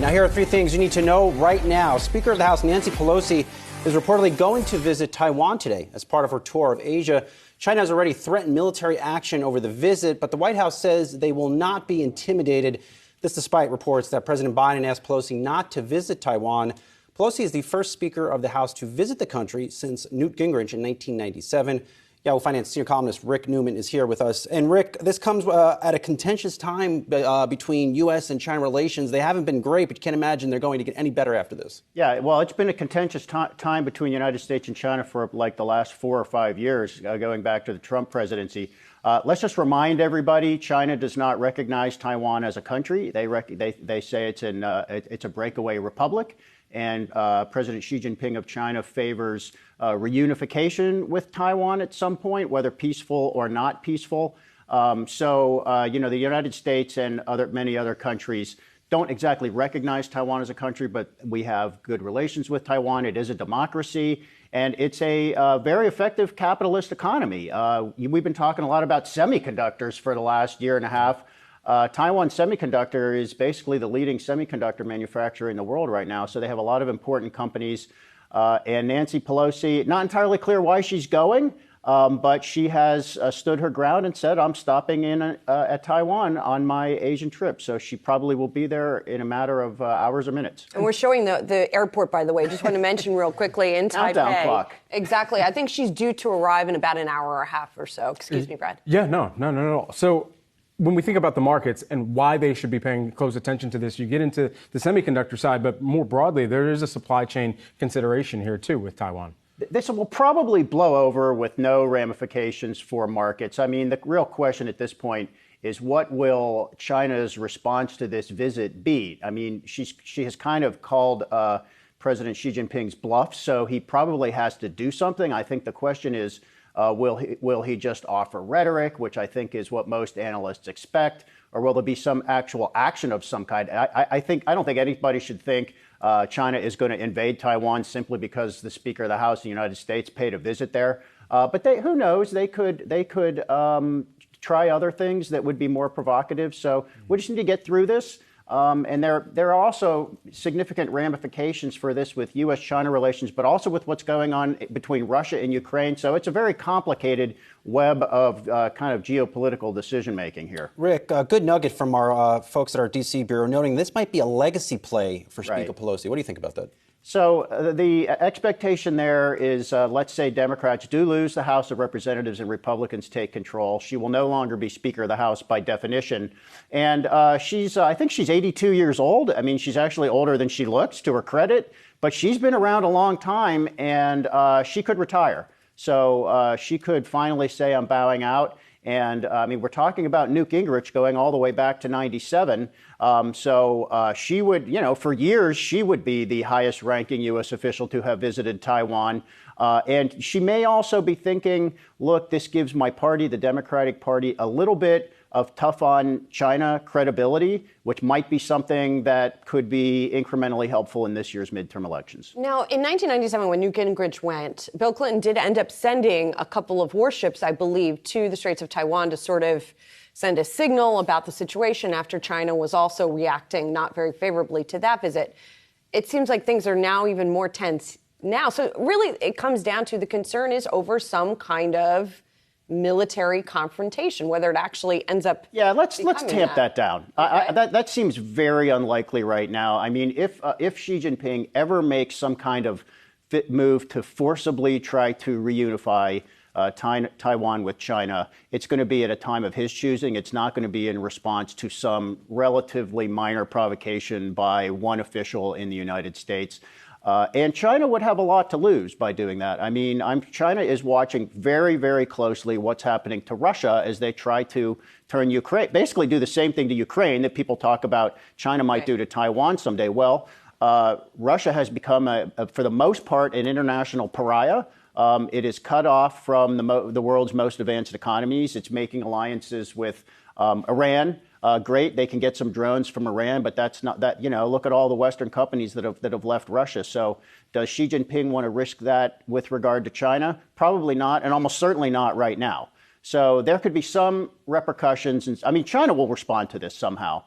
Now, here are three things you need to know right now. Speaker of the House Nancy Pelosi is reportedly going to visit Taiwan today as part of her tour of Asia. China has already threatened military action over the visit, but the White House says they will not be intimidated. This despite reports that President Biden asked Pelosi not to visit Taiwan. Pelosi is the first Speaker of the House to visit the country since Newt Gingrich in 1997. Yahoo Finance senior columnist Rick Newman is here with us. And Rick, this comes at a contentious time between U.S. and China relations. They haven't been great, but you can't imagine they're going to get any better after this. Yeah, well, it's been a contentious time between the United States and China for like the last 4 or 5 years, going back to the Trump presidency. Let's just remind everybody, China does not recognize Taiwan as a country. They say it's a breakaway republic. And President Xi Jinping of China favors reunification with Taiwan at some point, whether peaceful or not peaceful. The United States and many other countries don't exactly recognize Taiwan as a country, but we have good relations with Taiwan. It is a democracy, and it's a very effective capitalist economy. We've been talking a lot about semiconductors for the last year and a half. Taiwan Semiconductor is basically the leading semiconductor manufacturer in the world right now. So they have a lot of important companies. And Nancy Pelosi, not entirely clear why she's going, but she has stood her ground and said, I'm stopping in at Taiwan on my Asian trip. So she probably will be there in a matter of hours or minutes. And we're showing the airport, by the way. Just want to mention real quickly in Taipei. Countdown clock. Exactly. I think she's due to arrive in about an hour and a half or so. Excuse me, Brad. Yeah, no. So when we think about the markets and why they should be paying close attention to this, you get into the semiconductor side, but more broadly, there is a supply chain consideration here, too, with Taiwan. This will probably blow over with no ramifications for markets. I mean, the real question at this point is what will China's response to this visit be? I mean, she has kind of called President Xi Jinping's bluff, so he probably has to do something. I think the question is, will he just offer rhetoric, which I think is what most analysts expect, or will there be some actual action of some kind? I don't think anybody should think China is going to invade Taiwan simply because the Speaker of the House of the United States paid a visit there. But who knows? They could try other things that would be more provocative. So we just need to get through this. And there are also significant ramifications for this with U.S.-China relations, but also with what's going on between Russia and Ukraine. So it's a very complicated web of kind of geopolitical decision-making here. Rick, a good nugget from our folks at our D.C. Bureau noting this might be a legacy play for Speaker Pelosi. What do you think about that? So the expectation there is, let's say Democrats do lose the House of Representatives and Republicans take control. She will no longer be Speaker of the House by definition. And I think she's 82 years old. I mean, she's actually older than she looks, to her credit. But she's been around a long time, and she could retire. So she could finally say, I'm bowing out. And I mean, we're talking about Newt Gingrich going all the way back to 97. She would, for years, she would be the highest ranking U.S. official to have visited Taiwan. And she may also be thinking, look, this gives my party, the Democratic Party, a little bit of tough on China credibility, which might be something that could be incrementally helpful in this year's midterm elections. Now, in 1997, when Newt Gingrich went, Bill Clinton did end up sending a couple of warships, I believe, to the Straits of Taiwan to sort of send a signal about the situation after China was also reacting not very favorably to that visit. It seems like things are now even more tense now. So really, it comes down to the concern is over some kind of military confrontation, whether it actually ends up. Yeah, let's tamp that down. Okay. That seems very unlikely right now. I mean, if Xi Jinping ever makes some kind of fit move to forcibly try to reunify Taiwan with China, it's going to be at a time of his choosing. It's not going to be in response to some relatively minor provocation by one official in the United States. And China would have a lot to lose by doing that. I mean, China is watching very, very closely what's happening to Russia as they try to turn Ukraine, basically do the same thing to Ukraine that people talk about China might do to Taiwan someday. Well, Russia has become, for the most part, an international pariah. It is cut off from the world's most advanced economies. It's making alliances with Iran. Great, they can get some drones from Iran, but that's not that. Look at all the Western companies that have left Russia. So, does Xi Jinping want to risk that with regard to China? Probably not, and almost certainly not right now. So there could be some repercussions. I mean, China will respond to this somehow,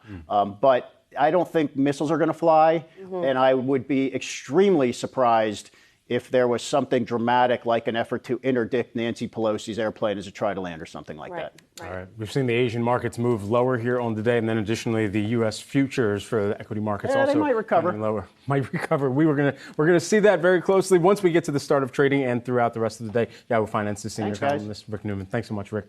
but I don't think missiles are going to fly, and I would be extremely surprised if there was something dramatic like an effort to interdict Nancy Pelosi's airplane as it tried to land or something like that. All right. We've seen the Asian markets move lower here on the day, and then additionally the U.S. futures for the equity markets also they might recover. Lower. Might recover. We're gonna see that very closely once we get to the start of trading and throughout the rest of the day. Yahoo Finance's senior Thanks, guys. columnist Rick Newman. Thanks so much, Rick.